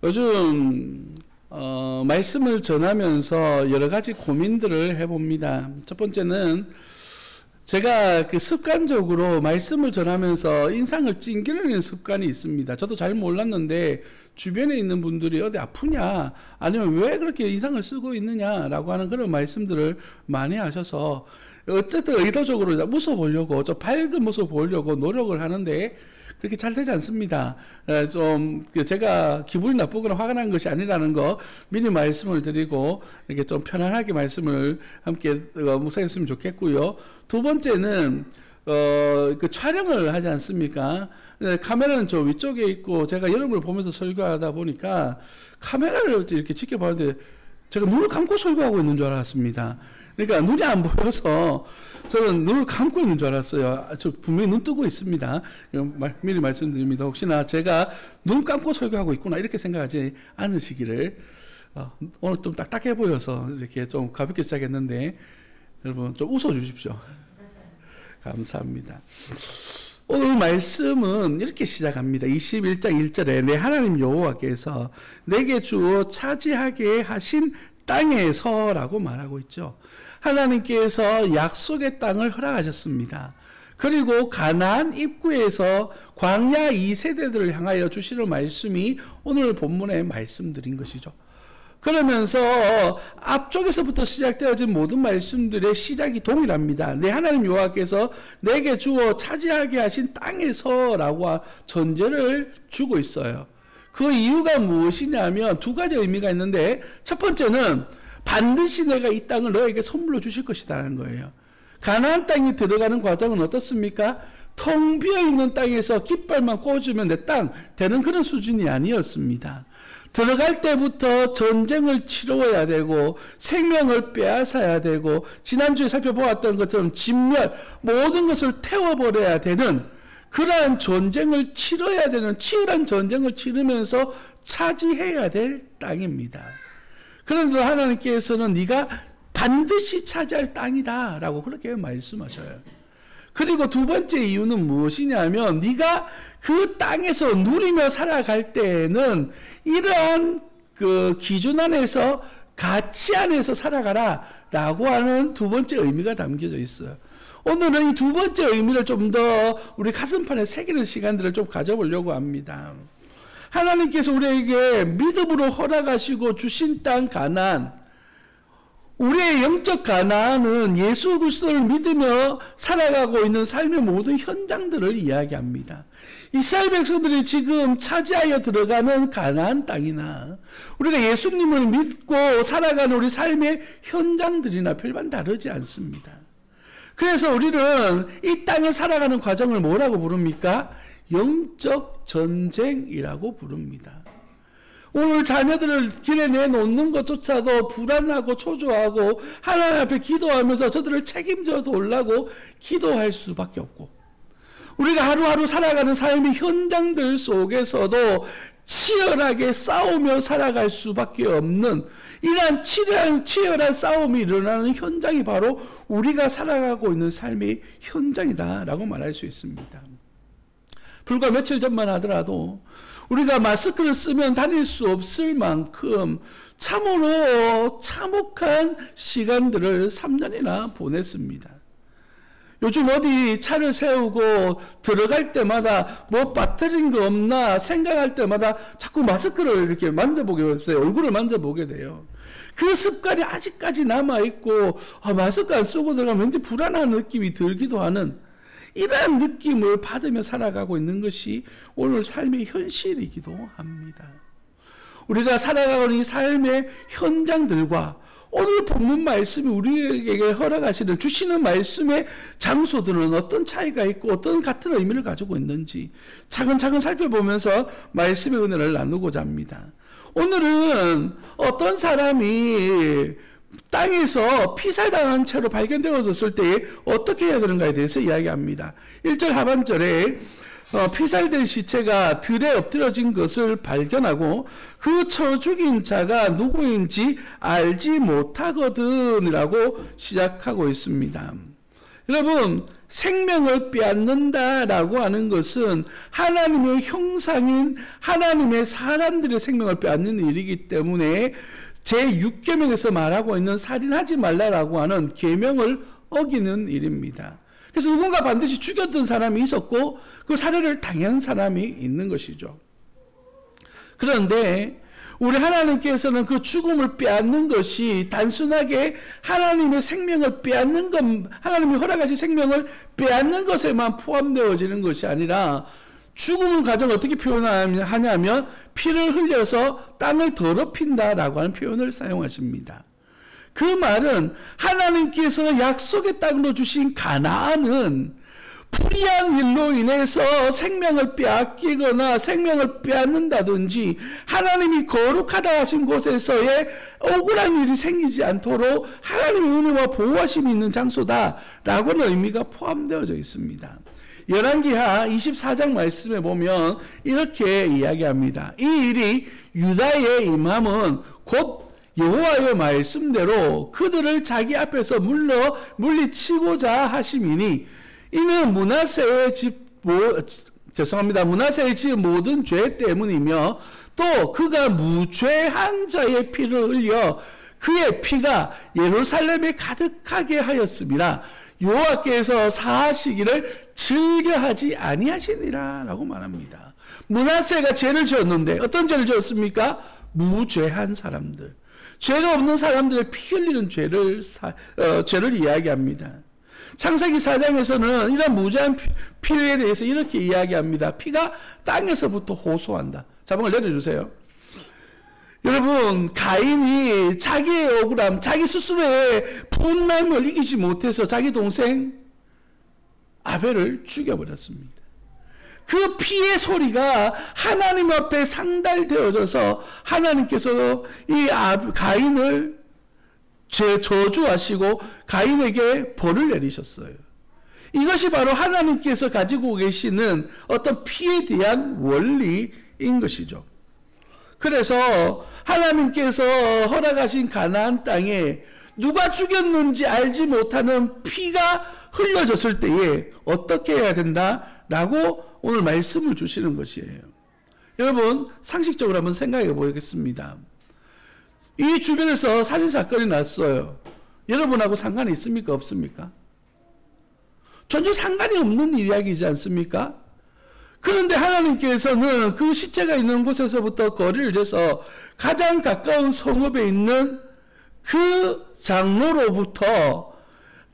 요즘 말씀을 전하면서 여러 가지 고민들을 해봅니다. 첫 번째는 제가 습관적으로 말씀을 전하면서 인상을 찡기르는 습관이 있습니다. 저도 잘 몰랐는데 주변에 있는 분들이 어디 아프냐 아니면 왜 그렇게 인상을 쓰고 있느냐라고 하는 그런 말씀들을 많이 하셔서 어쨌든 의도적으로 웃어보려고 좀 밝은 모습을 보이려고 노력을 하는데 그렇게 잘 되지 않습니다. 좀 제가 기분이 나쁘거나 화가 난 것이 아니라는 거 미리 말씀을 드리고 이렇게 좀 편안하게 말씀을 함께 묵상했으면 좋겠고요. 두 번째는 촬영을 하지 않습니까? 카메라는 저 위쪽에 있고 제가 여러분을 보면서 설교하다 보니까 카메라를 이렇게 지켜봤는데 제가 눈을 감고 설교하고 있는 줄 알았습니다. 그러니까 눈이 안 보여서 저는 눈을 감고 있는 줄 알았어요. 저 분명히 눈 뜨고 있습니다. 미리 말씀드립니다. 혹시나 제가 눈 감고 설교하고 있구나 이렇게 생각하지 않으시기를. 오늘 좀 딱딱해 보여서 이렇게 좀 가볍게 시작했는데 여러분 좀 웃어주십시오. 감사합니다. 오늘 말씀은 이렇게 시작합니다. 21장 1절에 내 하나님 여호와께서 내게 주어 차지하게 하신 땅에서라고 말하고 있죠. 하나님께서 약속의 땅을 허락하셨습니다. 그리고 가나안 입구에서 광야 2세대들을 향하여 주시는 말씀이 오늘 본문에 말씀드린 것이죠. 그러면서 앞쪽에서부터 시작되어진 모든 말씀들의 시작이 동일합니다. 내 하나님 여호와께서 내게 주어 차지하게 하신 땅에서라고 전제를 주고 있어요. 그 이유가 무엇이냐면 두 가지 의미가 있는데 첫 번째는 반드시 내가 이 땅을 너에게 선물로 주실 것이라는 거예요. 가나안 땅이 들어가는 과정은 어떻습니까? 텅 비어있는 땅에서 깃발만 꽂으면 내 땅 되는 그런 수준이 아니었습니다. 들어갈 때부터 전쟁을 치러야 되고 생명을 빼앗아야 되고 지난주에 살펴보았던 것처럼 진멸 모든 것을 태워버려야 되는 그러한 전쟁을 치러야 되는 치열한 전쟁을 치르면서 차지해야 될 땅입니다. 그런데 하나님께서는 네가 반드시 차지할 땅이다 라고 그렇게 말씀하셔요. 그리고 두 번째 이유는 무엇이냐면 네가 그 땅에서 누리며 살아갈 때에는 이러한 그 기준 안에서 가치 안에서 살아가라 라고 하는 두 번째 의미가 담겨져 있어요. 오늘은 이 두 번째 의미를 좀 더 우리 가슴판에 새기는 시간들을 좀 가져보려고 합니다. 하나님께서 우리에게 믿음으로 허락하시고 주신 땅 가나안, 우리의 영적 가나안은 예수 그리스도를 믿으며 살아가고 있는 삶의 모든 현장들을 이야기합니다. 이스라엘 백성들이 지금 차지하여 들어가는 가나안 땅이나 우리가 예수님을 믿고 살아가는 우리 삶의 현장들이나 별반 다르지 않습니다. 그래서 우리는 이 땅을 살아가는 과정을 뭐라고 부릅니까? 영적 전쟁이라고 부릅니다. 오늘 자녀들을 길에 내놓는 것조차도 불안하고 초조하고 하나님 앞에 기도하면서 저들을 책임져 달라고 기도할 수밖에 없고 우리가 하루하루 살아가는 삶의 현장들 속에서도 치열하게 싸우며 살아갈 수밖에 없는 이러한 치열한 싸움이 일어나는 현장이 바로 우리가 살아가고 있는 삶의 현장이다라고 말할 수 있습니다. 불과 며칠 전만 하더라도 우리가 마스크를 쓰면 다닐 수 없을 만큼 참으로 참혹한 시간들을 3년이나 보냈습니다. 요즘 어디 차를 세우고 들어갈 때마다 뭐 빠뜨린 거 없나 생각할 때마다 자꾸 마스크를 이렇게 만져보게 돼요. 얼굴을 만져보게 돼요. 그 습관이 아직까지 남아있고 마스크 안 쓰고 들어가면 왠지 불안한 느낌이 들기도 하는 이러한 느낌을 받으며 살아가고 있는 것이 오늘 삶의 현실이기도 합니다. 우리가 살아가고 있는 이 삶의 현장들과 오늘 본문 말씀이 우리에게 허락하시는 주시는 말씀의 장소들은 어떤 차이가 있고 어떤 같은 의미를 가지고 있는지 차근차근 살펴보면서 말씀의 은혜를 나누고자 합니다. 오늘은 어떤 사람이 땅에서 피살당한 채로 발견되어졌을 때 어떻게 해야 되는가에 대해서 이야기합니다. 1절 하반절에 피살된 시체가 들에 엎드려진 것을 발견하고 그 쳐 죽인 자가 누구인지 알지 못하거든이라고 시작하고 있습니다. 여러분 생명을 빼앗는다라고 하는 것은 하나님의 형상인 하나님의 사람들의 생명을 빼앗는 일이기 때문에 제6계명에서 말하고 있는 살인하지 말라라고 하는 계명을 어기는 일입니다. 그래서 누군가 반드시 죽였던 사람이 있었고 그 살해를 당한 사람이 있는 것이죠. 그런데 우리 하나님께서는 그 죽음을 빼앗는 것이 단순하게 하나님의 생명을 빼앗는 것, 하나님이 허락하신 생명을 빼앗는 것에만 포함되어지는 것이 아니라 죽음을 가장 어떻게 표현하냐면 피를 흘려서 땅을 더럽힌다라고 하는 표현을 사용하십니다. 그 말은 하나님께서 약속의 땅으로 주신 가나안은 불의한 일로 인해서 생명을 빼앗기거나 생명을 빼앗는다든지 하나님이 거룩하다 하신 곳에서의 억울한 일이 생기지 않도록 하나님의 은혜와 보호하심이 있는 장소다라고는 의미가 포함되어져 있습니다. 열왕기하 24장 말씀에 보면 이렇게 이야기합니다. 이 일이 유다에 임함은 곧 여호와의 말씀대로 그들을 자기 앞에서 물리치고자 하심이니 이는 문하세의 지은 모든 죄 때문이며 또 그가 무죄한 자의 피를 흘려 그의 피가 예루살렘에 가득하게 하였음이라 여호와께서 사하시기를 즐겨하지 아니하시니라 라고 말합니다. 므낫세가 죄를 지었는데 어떤 죄를 지었습니까? 무죄한 사람들, 죄가 없는 사람들의 피 흘리는 죄를 이야기합니다. 창세기 4장에서는 이런 무죄한 피에 대해서 이렇게 이야기합니다. 피가 땅에서부터 호소한다. 자막을 내려주세요. 여러분, 가인이 자기의 억울함, 자기 스스로의 분노를 이기지 못해서 자기 동생 아벨을 죽여버렸습니다. 그 피의 소리가 하나님 앞에 상달되어져서 하나님께서 이 가인을 저주하시고 가인에게 벌을 내리셨어요. 이것이 바로 하나님께서 가지고 계시는 어떤 피에 대한 원리인 것이죠. 그래서 하나님께서 허락하신 가나안 땅에 누가 죽였는지 알지 못하는 피가 흘려졌을 때에 어떻게 해야 된다라고 오늘 말씀을 주시는 것이에요. 여러분, 상식적으로 한번 생각해 보겠습니다. 이 주변에서 살인사건이 났어요. 여러분하고 상관이 있습니까? 없습니까? 전혀 상관이 없는 이야기이지 않습니까? 그런데 하나님께서는 그 시체가 있는 곳에서부터 거리를 재서 가장 가까운 성읍에 있는 그 장로로부터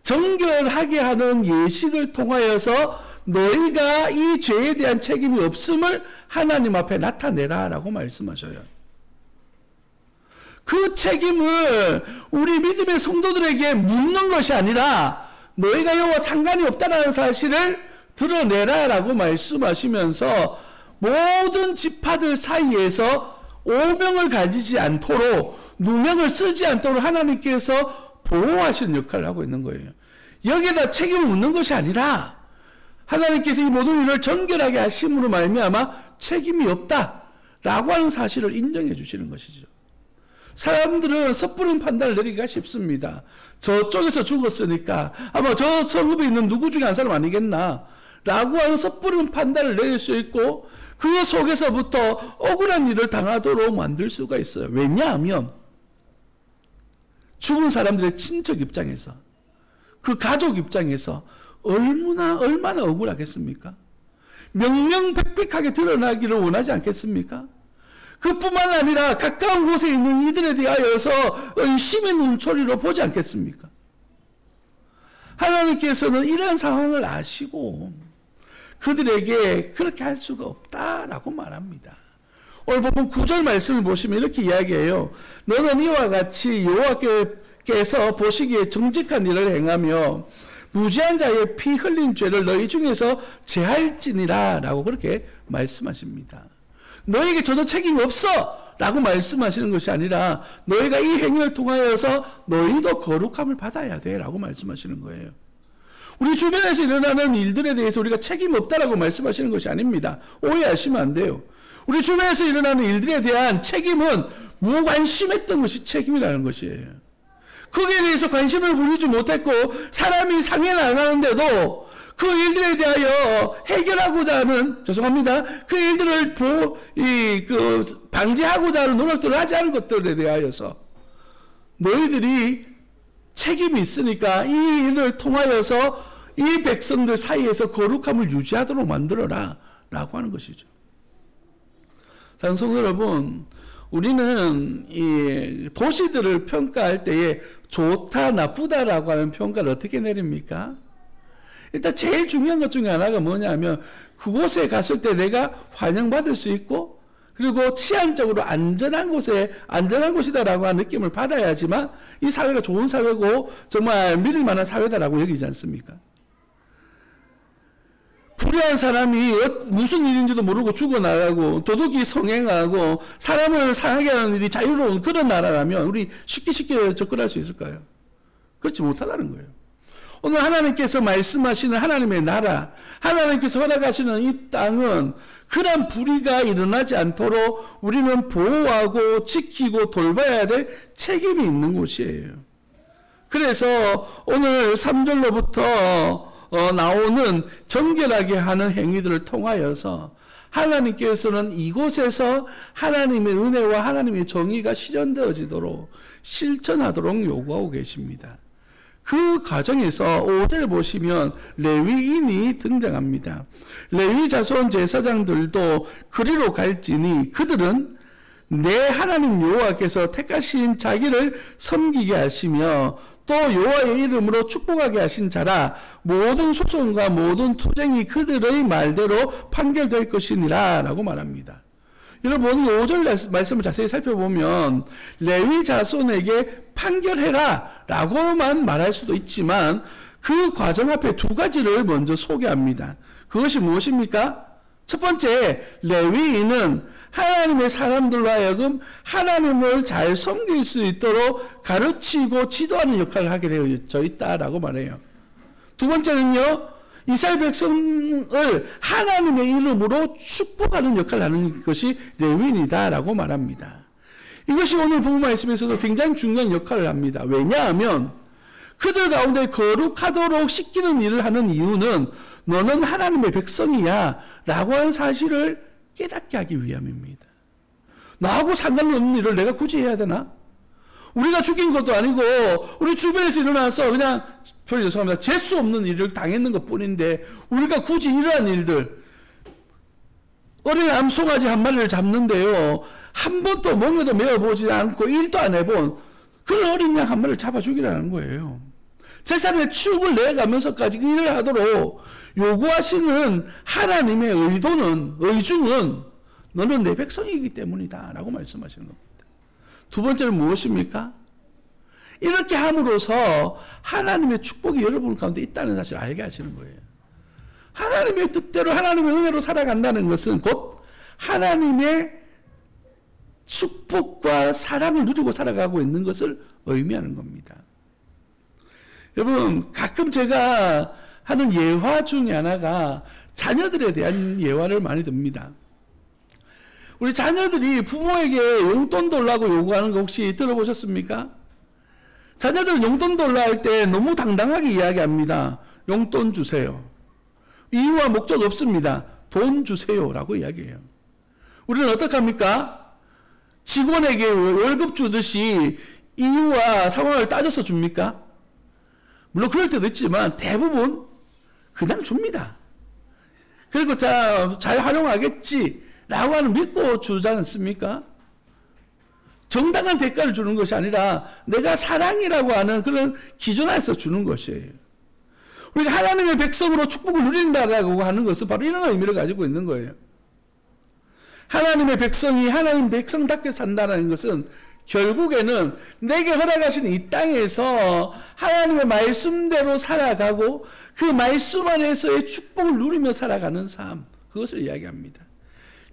정결하게 하는 예식을 통하여서 너희가 이 죄에 대한 책임이 없음을 하나님 앞에 나타내라 라고 말씀하셔요. 그 책임을 우리 믿음의 성도들에게 묻는 것이 아니라 너희가 여호와 상관이 없다는 사실을 드러내라 라고 말씀하시면서 모든 지파들 사이에서 오명을 가지지 않도록 누명을 쓰지 않도록 하나님께서 보호하시는 역할을 하고 있는 거예요. 여기에다 책임을 묻는 것이 아니라 하나님께서 이 모든 일을 정결하게 하심으로 말미암아 책임이 없다라고 하는 사실을 인정해 주시는 것이죠. 사람들은 섣부른 판단을 내리기가 쉽습니다. 저쪽에서 죽었으니까 아마 저 성읍에 있는 누구 중에 한 사람 아니겠나 라고 하는 섣부른 판단을 내릴 수 있고 그 속에서부터 억울한 일을 당하도록 만들 수가 있어요. 왜냐하면 죽은 사람들의 친척 입장에서 그 가족 입장에서 얼마나 억울하겠습니까? 명명백백하게 드러나기를 원하지 않겠습니까? 그뿐만 아니라 가까운 곳에 있는 이들에 대하여서 의심의 눈초리로 보지 않겠습니까? 하나님께서는 이러한 상황을 아시고 그들에게 그렇게 할 수가 없다라고 말합니다. 오늘 보면 9절 말씀을 보시면 이렇게 이야기해요. 너는 이와 같이 여호와께서 보시기에 정직한 일을 행하며 무죄한 자의 피 흘린 죄를 너희 중에서 제할지니라 라고 그렇게 말씀하십니다. 너에게 전혀 책임이 없어 라고 말씀하시는 것이 아니라 너희가 이 행위를 통하여서 너희도 거룩함을 받아야 돼 라고 말씀하시는 거예요. 우리 주변에서 일어나는 일들에 대해서 우리가 책임 없다라고 말씀하시는 것이 아닙니다. 오해하시면 안 돼요. 우리 주변에서 일어나는 일들에 대한 책임은 무관심했던 것이 책임이라는 것이에요. 거기에 대해서 관심을 보이지 못했고 사람이 상해 나가는데도 그 일들에 대하여 해결하고자 하는, 죄송합니다, 그 일들을 방지하고자 하는 노력들을 하지 않은 것들에 대하여서 너희들이 책임이 있으니까 이 일을 통하여서 이 백성들 사이에서 거룩함을 유지하도록 만들어라 라고 하는 것이죠. 사랑하는 성도 여러분, 우리는 이 도시들을 평가할 때에 좋다 나쁘다라고 하는 평가를 어떻게 내립니까? 일단 제일 중요한 것 중에 하나가 뭐냐면 그곳에 갔을 때 내가 환영받을 수 있고 그리고 치안적으로 안전한 곳이다라고 하는 느낌을 받아야지만 이 사회가 좋은 사회고 정말 믿을 만한 사회다라고 여기지 않습니까? 불의한 사람이 무슨 일인지도 모르고 죽어나가고 도둑이 성행하고 사람을 상하게 하는 일이 자유로운 그런 나라라면 우리 쉽게 접근할 수 있을까요? 그렇지 못하다는 거예요. 오늘 하나님께서 말씀하시는 하나님의 나라, 하나님께서 허락하시는 이 땅은 그런 불의가 일어나지 않도록 우리는 보호하고 지키고 돌봐야 될 책임이 있는 곳이에요. 그래서 오늘 3절로부터 나오는 정결하게 하는 행위들을 통하여서 하나님께서는 이곳에서 하나님의 은혜와 하나님의 정의가 실현되어지도록 실천하도록 요구하고 계십니다. 그 과정에서 5절 보시면 레위인이 등장합니다. 레위 자손 제사장들도 그리로 갈지니 그들은 내 하나님 여호와께서 택하신 자기를 섬기게 하시며 또 여호와의 이름으로 축복하게 하신 자라. 모든 소송과 모든 투쟁이 그들의 말대로 판결될 것이니라 라고 말합니다. 여러분, 이 5절 말씀을 자세히 살펴보면 레위 자손에게 판결해라 라고만 말할 수도 있지만 그 과정 앞에 두 가지를 먼저 소개합니다. 그것이 무엇입니까? 첫 번째, 레위인은 하나님의 사람들로 하여금 하나님을 잘 섬길 수 있도록 가르치고 지도하는 역할을 하게 되어져 있다라고 말해요. 두 번째는요, 이스라엘 백성을 하나님의 이름으로 축복하는 역할을 하는 것이 레위인이다라고 말합니다. 이것이 오늘 본문 말씀에 있어서 굉장히 중요한 역할을 합니다. 왜냐하면 그들 가운데 거룩하도록 시키는 일을 하는 이유는 너는 하나님의 백성이야 라고 하는 사실을 깨닫게 하기 위함입니다. 나하고 상관없는 일을 내가 굳이 해야 되나? 우리가 죽인 것도 아니고 우리 주변에서 일어나서 그냥 표현이 죄송합니다. 재수 없는 일을 당했는 것뿐인데 우리가 굳이 이러한 일들, 어린 암송아지 한 마리를 잡는데요, 한 번도 몸에도 메어보지 않고 일도 안 해본 그런 어린 양 한 마리를 잡아 죽이라는 거예요. 제사장의 축을 내가면서까지 일을 하도록 요구하시는 하나님의 의중은 너는 내 백성이기 때문이다 라고 말씀하시는 겁니다. 두 번째는 무엇입니까? 이렇게 함으로써 하나님의 축복이 여러분 가운데 있다는 사실을 알게 하시는 거예요. 하나님의 뜻대로 하나님의 은혜로 살아간다는 것은 곧 하나님의 축복과 사랑을 누리고 살아가고 있는 것을 의미하는 겁니다. 여러분, 가끔 제가 하는 예화 중에 하나가 자녀들에 대한 예화를 많이 듭니다. 우리 자녀들이 부모에게 용돈 달라고 요구하는 거 혹시 들어보셨습니까? 자녀들은 용돈 달라 할 때 너무 당당하게 이야기합니다. 용돈 주세요. 이유와 목적 없습니다. 돈 주세요라고 이야기해요. 우리는 어떻게 합니까? 직원에게 월급 주듯이 이유와 상황을 따져서 줍니까? 물론 그럴 때도 있지만 대부분 그냥 줍니다. 그리고 잘 활용하겠지라고 하는 믿고 주지 않습니까? 정당한 대가를 주는 것이 아니라 내가 사랑이라고 하는 그런 기준 안에서 주는 것이에요. 우리가 하나님의 백성으로 축복을 누린다라고 하는 것은 바로 이런 의미를 가지고 있는 거예요. 하나님의 백성이 하나님 백성답게 산다는 것은 결국에는 내게 허락하신 이 땅에서 하나님의 말씀대로 살아가고 그 말씀 안에서의 축복을 누리며 살아가는 삶, 그것을 이야기합니다.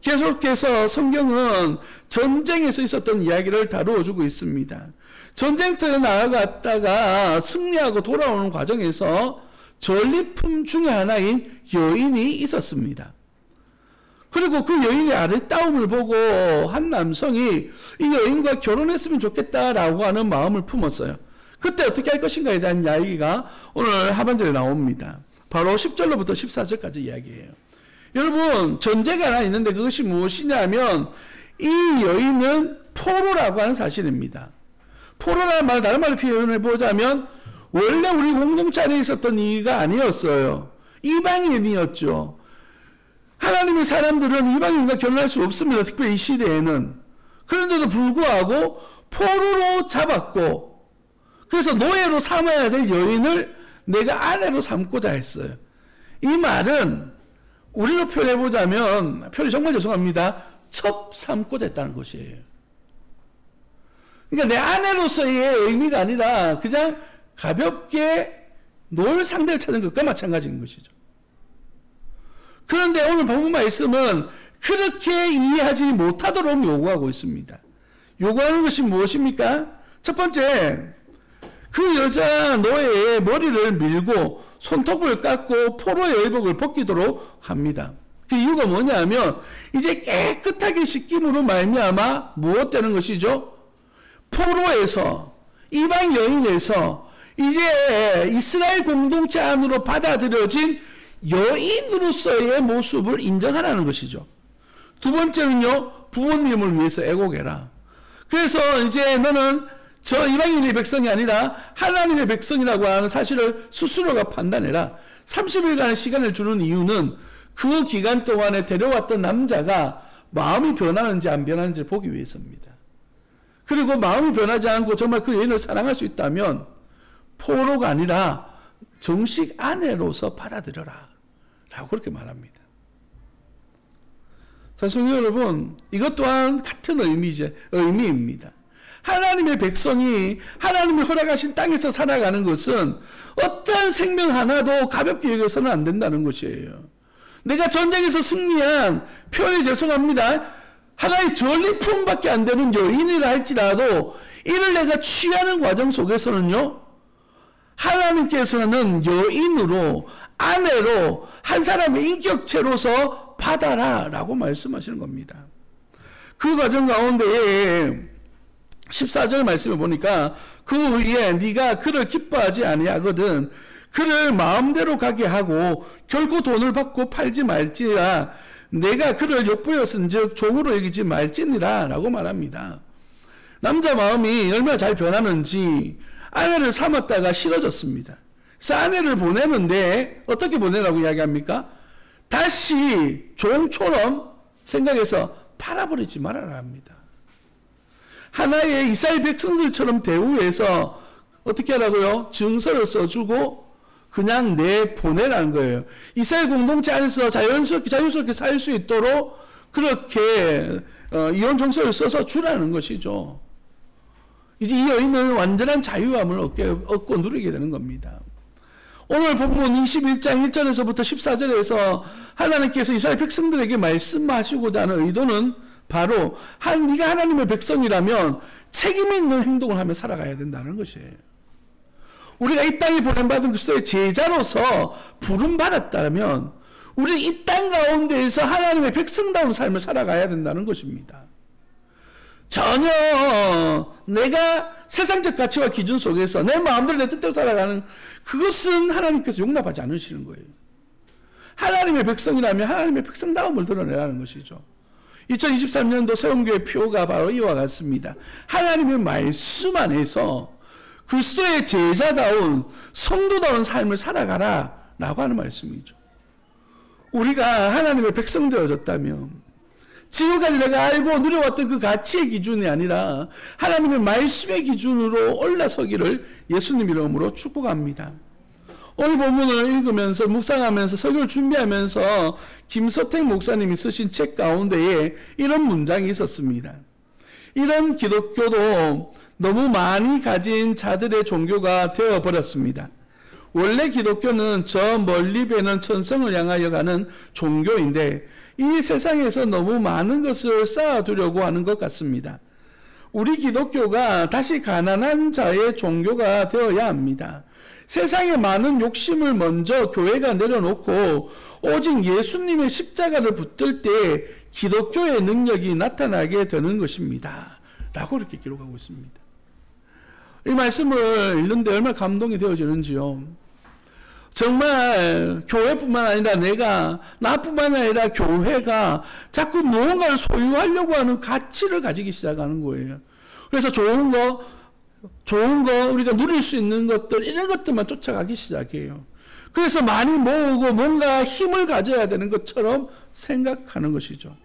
계속해서 성경은 전쟁에서 있었던 이야기를 다루어주고 있습니다. 전쟁터에 나아갔다가 승리하고 돌아오는 과정에서 전리품 중에 하나인 여인이 있었습니다. 그리고 그 여인의 아름다움을 보고 한 남성이 이 여인과 결혼했으면 좋겠다라고 하는 마음을 품었어요. 그때 어떻게 할 것인가에 대한 이야기가 오늘 하반절에 나옵니다. 바로 10절로부터 14절까지 이야기해요. 여러분, 전제가 하나 있는데 그것이 무엇이냐면 이 여인은 포로라고 하는 사실입니다. 포로라는 말, 다른 말로 표현해 보자면 원래 우리 공동체 안에 있었던 이가 아니었어요. 이방인이었죠. 하나님의 사람들은 이방인과 결혼할 수 없습니다. 특별히 이 시대에는. 그런데도 불구하고 포로로 잡았고, 그래서 노예로 삼아야 될 여인을 내가 아내로 삼고자 했어요. 이 말은 우리로 표현해 보자면, 표현이 정말 죄송합니다, 첩 삼고자 했다는 것이에요. 그러니까 내 아내로서의 의미가 아니라 그냥 가볍게 놀 상대를 찾는 것과 마찬가지인 것이죠. 그런데 오늘 본문 말씀은 그렇게 이해하지 못하도록 요구하고 있습니다. 요구하는 것이 무엇입니까? 첫 번째, 그 여자 노예의 머리를 밀고 손톱을 깎고 포로의 의복을 벗기도록 합니다. 그 이유가 뭐냐면 이제 깨끗하게 씻김으로 말미암아 무엇되는 것이죠? 포로에서, 이방 여인에서 이제 이스라엘 공동체 안으로 받아들여진 여인으로서의 모습을 인정하라는 것이죠. 두 번째는요, 부모님을 위해서 애곡해라. 그래서 이제 너는 저 이방인의 백성이 아니라 하나님의 백성이라고 하는 사실을 스스로가 판단해라. 30일간의 시간을 주는 이유는 그 기간 동안에 데려왔던 남자가 마음이 변하는지 안 변하는지를 보기 위해서입니다. 그리고 마음이 변하지 않고 정말 그 여인을 사랑할 수 있다면 포로가 아니라 정식 아내로서 받아들여라 라고 그렇게 말합니다. 사실 여러분, 이것 또한 같은 의미입니다. 하나님의 백성이 하나님이 허락하신 땅에서 살아가는 것은 어떠한 생명 하나도 가볍게 여겨서는 안 된다는 것이에요. 내가 전쟁에서 승리한, 표현이 죄송합니다, 하나의 전리품밖에 안 되는 여인이라 할지라도 이를 내가 취하는 과정 속에서는요, 하나님께서는 여인으로, 아내로, 한 사람의 인격체로서 받아라 라고 말씀하시는 겁니다. 그 과정 가운데 14절 말씀을 보니까 그 후에 네가 그를 기뻐하지 아니하거든 그를 마음대로 가게 하고 결코 돈을 받고 팔지 말지라 내가 그를 욕보였은즉 종으로 여기지 말지니라 라고 말합니다. 남자 마음이 얼마나 잘 변하는지, 아내를 삼았다가 싫어졌습니다. 그래서 아내를 보내는데 어떻게 보내라고 이야기합니까? 다시 종처럼 생각해서 팔아버리지 말아라 합니다. 하나의 이스라엘 백성들처럼 대우해서 어떻게 하라고요? 증서를 써주고 그냥 내보내라는 거예요. 이스라엘 공동체 안에서 자유스럽게 살 수 있도록 그렇게 이혼 정서를 써서 주라는 것이죠. 이제 이 여인은 완전한 자유함을 얻고 누리게 되는 겁니다. 오늘 본문 21장 1절에서부터 14절에서 하나님께서 이스라엘 백성들에게 말씀하시고자 하는 의도는 바로 네가 하나님의 백성이라면 책임 있는 행동을 하며 살아가야 된다는 것이에요. 우리가 이 땅에 보낸받은 그리스도의 제자로서 부름받았다면 우리는 이 땅 가운데에서 하나님의 백성다운 삶을 살아가야 된다는 것입니다. 전혀 내가 세상적 가치와 기준 속에서 내 마음대로 내 뜻대로 살아가는 그것은 하나님께서 용납하지 않으시는 거예요. 하나님의 백성이라면 하나님의 백성다움을 드러내라는 것이죠. 2023년도 세움교회 표가 바로 이와 같습니다. 하나님의 말씀 안에서 그리스도의 제자다운 성도다운 삶을 살아가라 라고 하는 말씀이죠. 우리가 하나님의 백성 되어졌다면 지금까지 내가 알고 누려왔던 그 가치의 기준이 아니라 하나님의 말씀의 기준으로 올라서기를 예수님 이름으로 축복합니다. 오늘 본문을 읽으면서 묵상하면서 설교를 준비하면서 김서택 목사님이 쓰신 책 가운데에 이런 문장이 있었습니다. 이런 기독교도 너무 많이 가진 자들의 종교가 되어버렸습니다. 원래 기독교는 저 멀리 배는 천성을 향하여 가는 종교인데 이 세상에서 너무 많은 것을 쌓아두려고 하는 것 같습니다. 우리 기독교가 다시 가난한 자의 종교가 되어야 합니다. 세상에 많은 욕심을 먼저 교회가 내려놓고 오직 예수님의 십자가를 붙들 때 기독교의 능력이 나타나게 되는 것입니다. 라고 이렇게 기록하고 있습니다. 이 말씀을 읽는데 얼마나 감동이 되어지는지요. 정말 교회뿐만 아니라 나뿐만 아니라 교회가 자꾸 무언가를 소유하려고 하는 가치를 가지기 시작하는 거예요. 그래서 좋은 거 우리가 누릴 수 있는 것들, 이런 것들만 쫓아가기 시작해요. 그래서 많이 모으고 뭔가 힘을 가져야 되는 것처럼 생각하는 것이죠.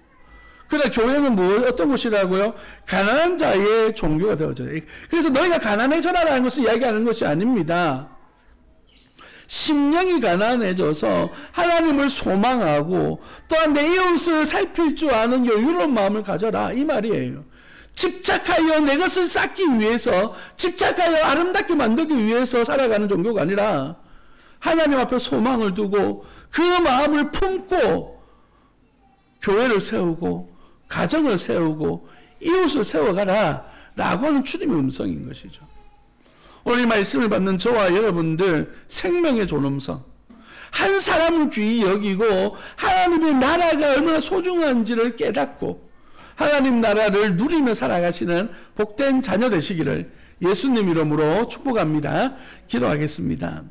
그래, 교회는 어떤 곳이라고요? 가난한 자의 종교가 되어져요. 그래서 너희가 가난해져라라는 것을 이야기하는 것이 아닙니다. 심령이 가난해져서 하나님을 소망하고 또한 내 이웃을 살필 줄 아는 여유로운 마음을 가져라, 이 말이에요. 집착하여 내 것을 쌓기 위해서, 집착하여 아름답게 만들기 위해서 살아가는 종교가 아니라 하나님 앞에 소망을 두고 그 마음을 품고 교회를 세우고 가정을 세우고 이웃을 세워가라 라고 하는 주님의 음성인 것이죠. 오늘 이 말씀을 받는 저와 여러분들 생명의 존엄성, 한 사람을 귀히 여기고 하나님의 나라가 얼마나 소중한지를 깨닫고 하나님 나라를 누리며 살아가시는 복된 자녀 되시기를 예수님 이름으로 축복합니다. 기도하겠습니다.